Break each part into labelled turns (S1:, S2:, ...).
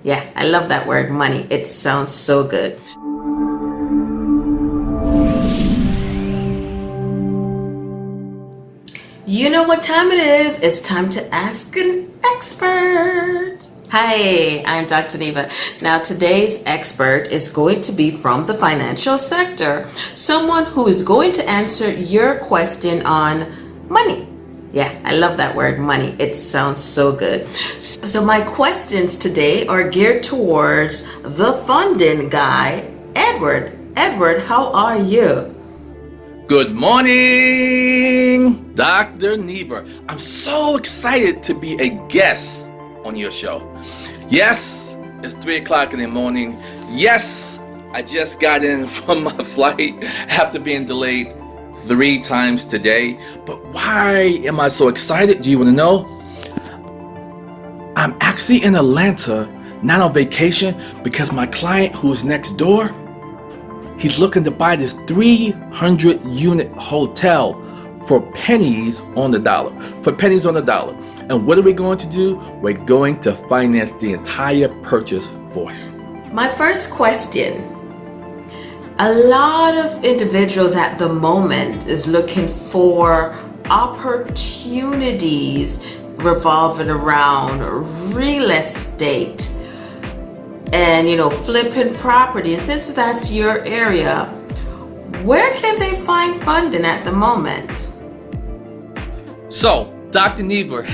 S1: Yeah, I love that word, money. It sounds so good. You know what time it is. It's time to ask an expert. Hi, I'm Dr. Neva. Now, today's expert is going to be from the financial sector, someone who is going to answer your question on money. Yeah, I love that word, money. It sounds so good. So my questions today are geared towards the funding guy, Edward. Edward, how are you?
S2: Good morning, Dr. Neva. I'm so excited to be a guest on your show. Yes, it's 3 o'clock in the morning. Yes, I just got in from my flight after being delayed 3 times today. But why am I so excited? Do you want to know? I'm actually in Atlanta, not on vacation, because my client who's next door, he's looking to buy this 300 unit hotel for pennies on the dollar. And what are we going to do? We're going to finance the entire purchase for him.
S1: My first question. A lot of individuals at the moment is looking for opportunities revolving around real estate and flipping property. And since that's your area, where can they find funding at the moment?
S2: So, Dr. Neva,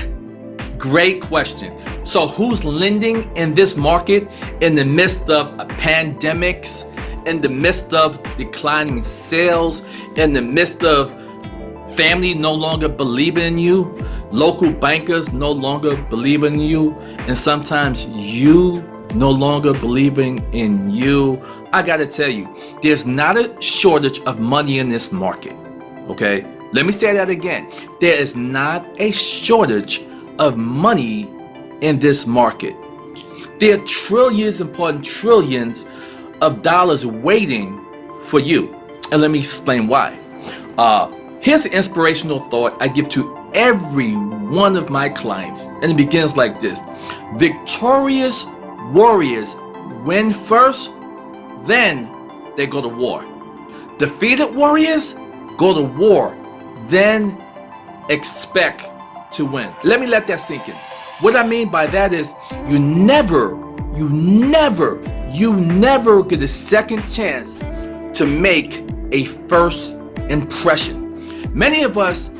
S2: great question. So who's lending in this market in the midst of pandemics, in the midst of declining sales, in the midst of family no longer believing in you, local bankers no longer believing in you, and sometimes you no longer believing in you? I gotta tell you, there's not a shortage of money in this market, okay? Let me say that again. There is not a shortage of money in this market. There are trillions upon trillions of dollars waiting for you. And let me explain why. Here's an inspirational thought I give to every one of my clients. And it begins like this. Victorious warriors win first, then they go to war. Defeated warriors go to war, then expect to win. Let me let that sink in. What I mean by that is you never get a second chance to make a first impression. Many of us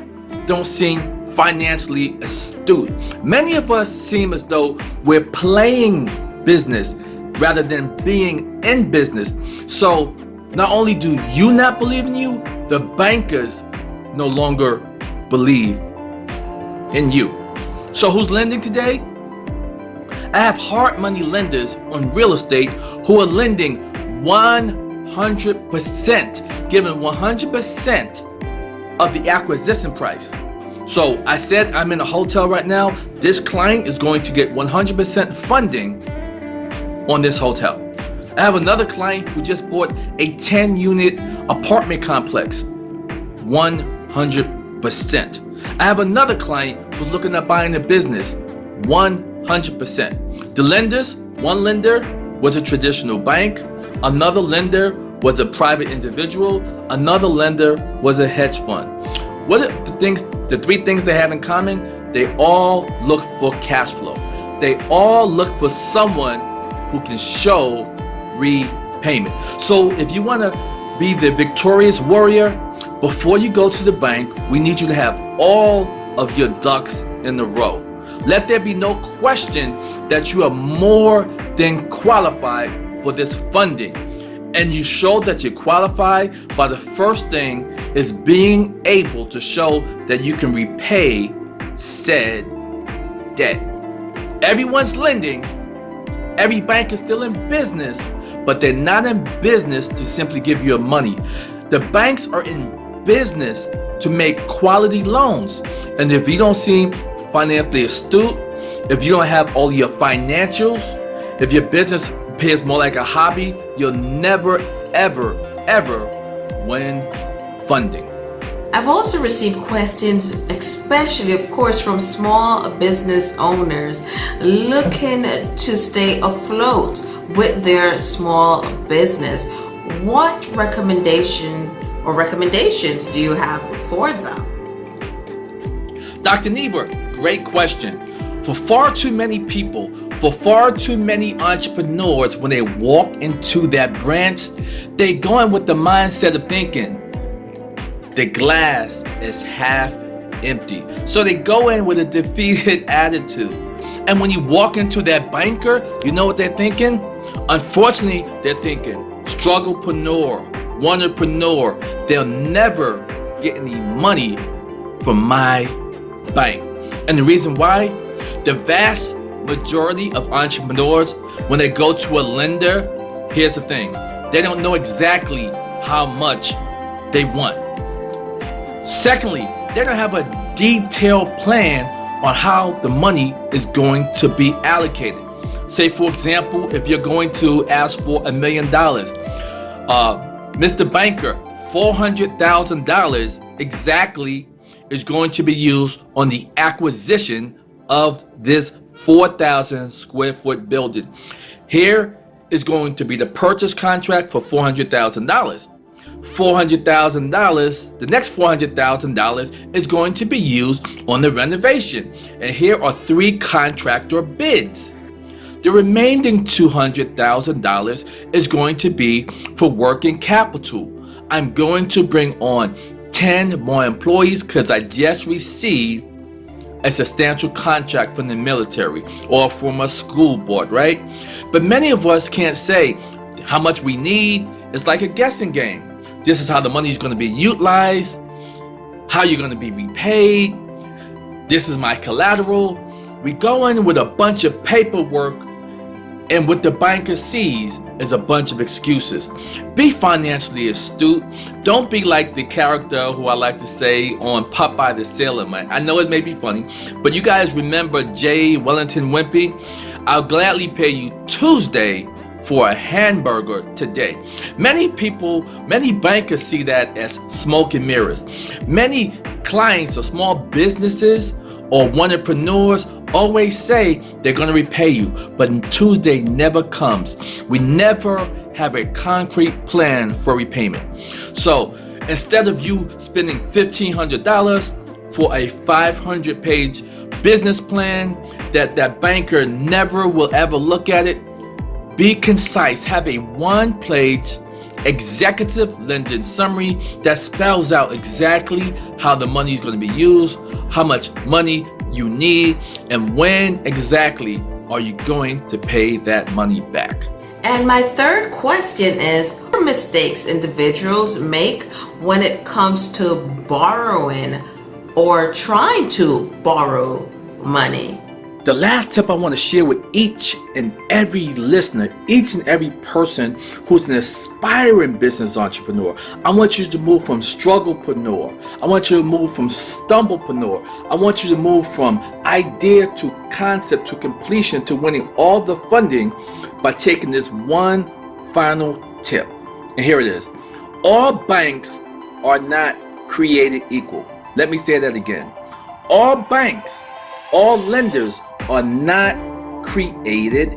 S2: don't seem financially astute. Many of us seem as though we're playing business rather than being in business. So not only do you not believe in you, the bankers no longer believe in you. So who's lending today? I have hard money lenders on real estate who are lending 100%, giving 100% of the acquisition price. So I said I'm in a hotel right now. This client is going to get 100% funding on this hotel. I have another client who just bought a 10-unit apartment complex, 100%. I have another client who's looking at buying a business, 100%. The lenders, one lender was a traditional bank, another lender was a private individual, another lender was a hedge fund. What are the 3 things they have in common? They all look for cash flow. They all look for someone who can show repayment. So if you want to be the victorious warrior, before you go to the bank, we need you to have all of your ducks in a row. Let there be no question that you are more than qualified for this funding. And you show that you're qualified by the first thing is being able to show that you can repay said debt. Everyone's lending. Every bank is still in business, but they're not in business to simply give you money. The banks are in business to make quality loans. And if you don't seem financially astute, if you don't have all your financials, if your business appears more like a hobby, you'll never, ever win funding.
S1: I've also received questions, especially, of course, from small business owners looking to stay afloat with their small business. What recommendations do you have for them?
S2: Dr. Neva, great question. For far too many people, for far too many entrepreneurs, when they walk into that branch, they go in with the mindset of thinking the glass is half empty. So they go in with a defeated attitude. And when you walk into that banker, you know what they're thinking? Unfortunately, they're thinking strugglepreneur, wanderpreneur. They'll never get any money from my bank. And the reason why? The vast majority of entrepreneurs, when they go to a lender, here's the thing. They don't know exactly how much they want. Secondly, they don't have a detailed plan on how the money is going to be allocated. Say, for example, if you're going to ask for $1 million, Mr. Banker, $400,000 exactly is going to be used on the acquisition of this 4,000 square foot building. Here is going to be the purchase contract for $400,000. $400,000, the next $400,000 is going to be used on the renovation. And here are 3 contractor bids. The remaining $200,000 is going to be for working capital. I'm going to bring on 10 more employees because I just received a substantial contract from the military or from a school board, right? But many of us can't say how much we need. It's like a guessing game. This is how the money is going to be utilized, how you're going to be repaid. This is my collateral. We go in with a bunch of paperwork, and what the banker sees is a bunch of excuses. Be financially astute. Don't be like the character who I like to say on Popeye the Sailor Man. I know it may be funny, but you guys remember J. Wellington Wimpy? I'll gladly pay you Tuesday for a hamburger today. Many bankers see that as smoke and mirrors. Many clients or small businesses or entrepreneurs always say they're going to repay you, but Tuesday never comes. We never have a concrete plan for repayment. So instead of you spending $1,500 for a 500-page business plan that banker never will ever look at it, be concise. Have a one-page executive lending summary that spells out exactly how the money is going to be used, how much money you need, and when exactly are you going to pay that money back.
S1: And my third question is, what mistakes individuals make when it comes to borrowing or trying to borrow money?
S2: The last tip I want to share with each and every listener, each and every person who's an aspiring business entrepreneur, I want you to move from strugglepreneur. I want you to move from stumblepreneur. I want you to move from idea to concept to completion to winning all the funding by taking this one final tip. And here it is. All banks are not created equal. Let me say that again. All banks, all lenders are not created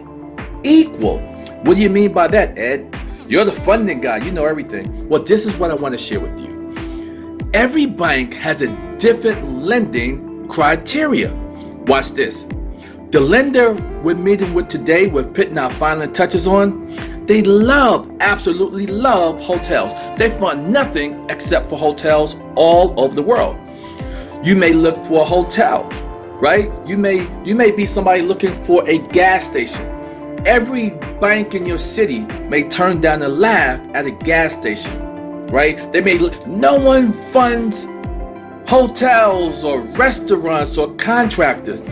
S2: equal. What do you mean by that, Ed? You're the funding guy, you know everything. Well, this is what I want to share with you. Every bank has a different lending criteria. Watch this. The lender we're meeting with today, we're putting our final touches on, they absolutely love hotels. They fund nothing except for hotels all over the world. You may look for a hotel, right? You may be somebody looking for a gas station. Every bank in your city may turn down a laugh at a gas station, right? No one funds hotels or restaurants or contractors.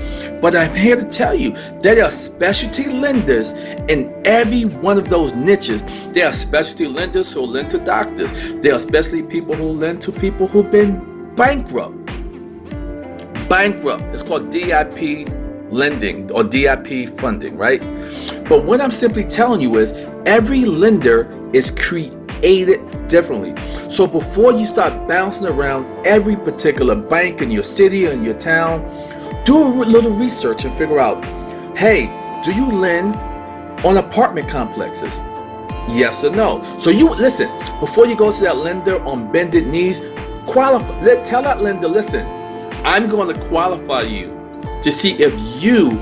S2: But I'm here to tell you, there are specialty lenders in every one of those niches. There are specialty lenders who lend to doctors. There are specialty people who lend to people who've been bankrupt. It's called DIP lending or DIP funding, right? But what I'm simply telling you is every lender is created created differently. So before you start bouncing around every particular bank in your city or in your town, do a little research and figure out, hey, do you lend on apartment complexes? Yes or no? So you listen, before you go to that lender on bended knees, tell that lender, listen, I'm going to qualify you to see if you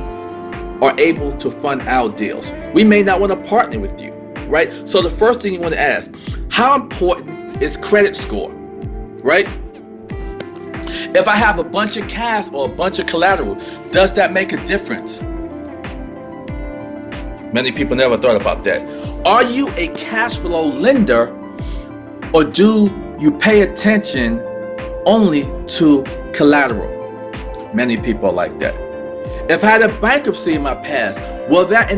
S2: are able to fund our deals. We may not want to partner with you, right? So the first thing you want to ask, how important is credit score, right? If I have a bunch of cash or a bunch of collateral, does that make a difference? Many people never thought about that. Are you a cash flow lender, or do you pay attention only to collateral? Many people are like that. If I had a bankruptcy in my past, will that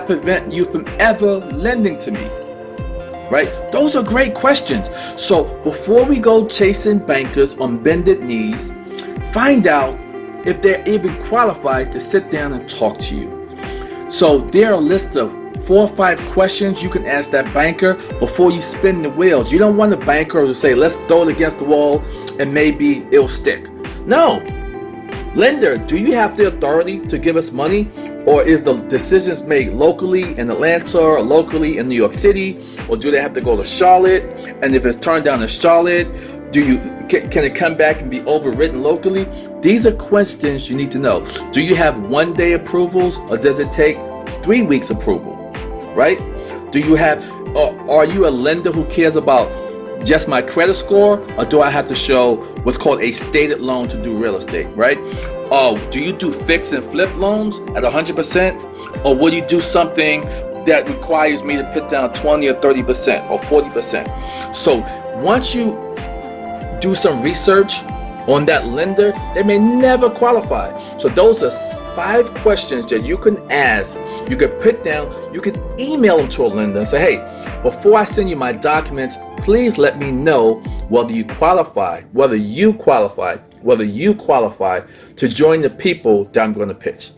S2: prevent you from ever lending to me? Right? Those are great questions. So before we go chasing bankers on bended knees, find out if they're even qualified to sit down and talk to you. So there are a list of 4 or 5 questions you can ask that banker before you spin the wheels. You don't want a banker to say, let's throw it against the wall and maybe it'll stick. No. Lender, do you have the authority to give us money? Or is the decisions made locally in Atlanta or locally in New York City? Or do they have to go to Charlotte? And if it's turned down in Charlotte, can it come back and be overwritten locally? These are questions you need to know. Do you have 1-day approvals, or does it take 3 weeks approval? Right? Are you a lender who cares about just my credit score, or do I have to show what's called a stated loan to do real estate, right? Do you do fix and flip loans at 100%, or will you do something that requires me to put down 20 or 30% or 40%? So once you do some research on that lender, they may never qualify. So those are 5 questions that you can ask, you can put down, you can email them to a lender and say, hey, before I send you my documents, please let me know whether you qualify to join the people that I'm going to pitch.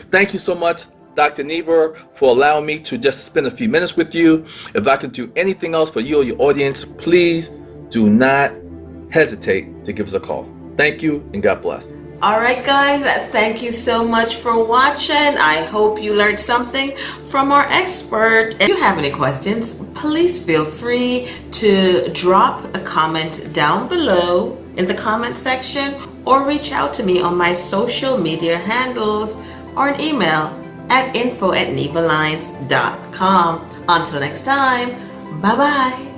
S2: Thank you so much, Dr. Neva, for allowing me to just spend a few minutes with you. If I can do anything else for you or your audience, please do not hesitate to give us a call. Thank you, and God bless.
S1: All right, guys, thank you so much for watching. I hope you learned something from our expert. If you have any questions, please feel free to drop a comment down below in the comment section, or reach out to me on my social media handles or an email at info@nevalines.com. Until next time, bye-bye.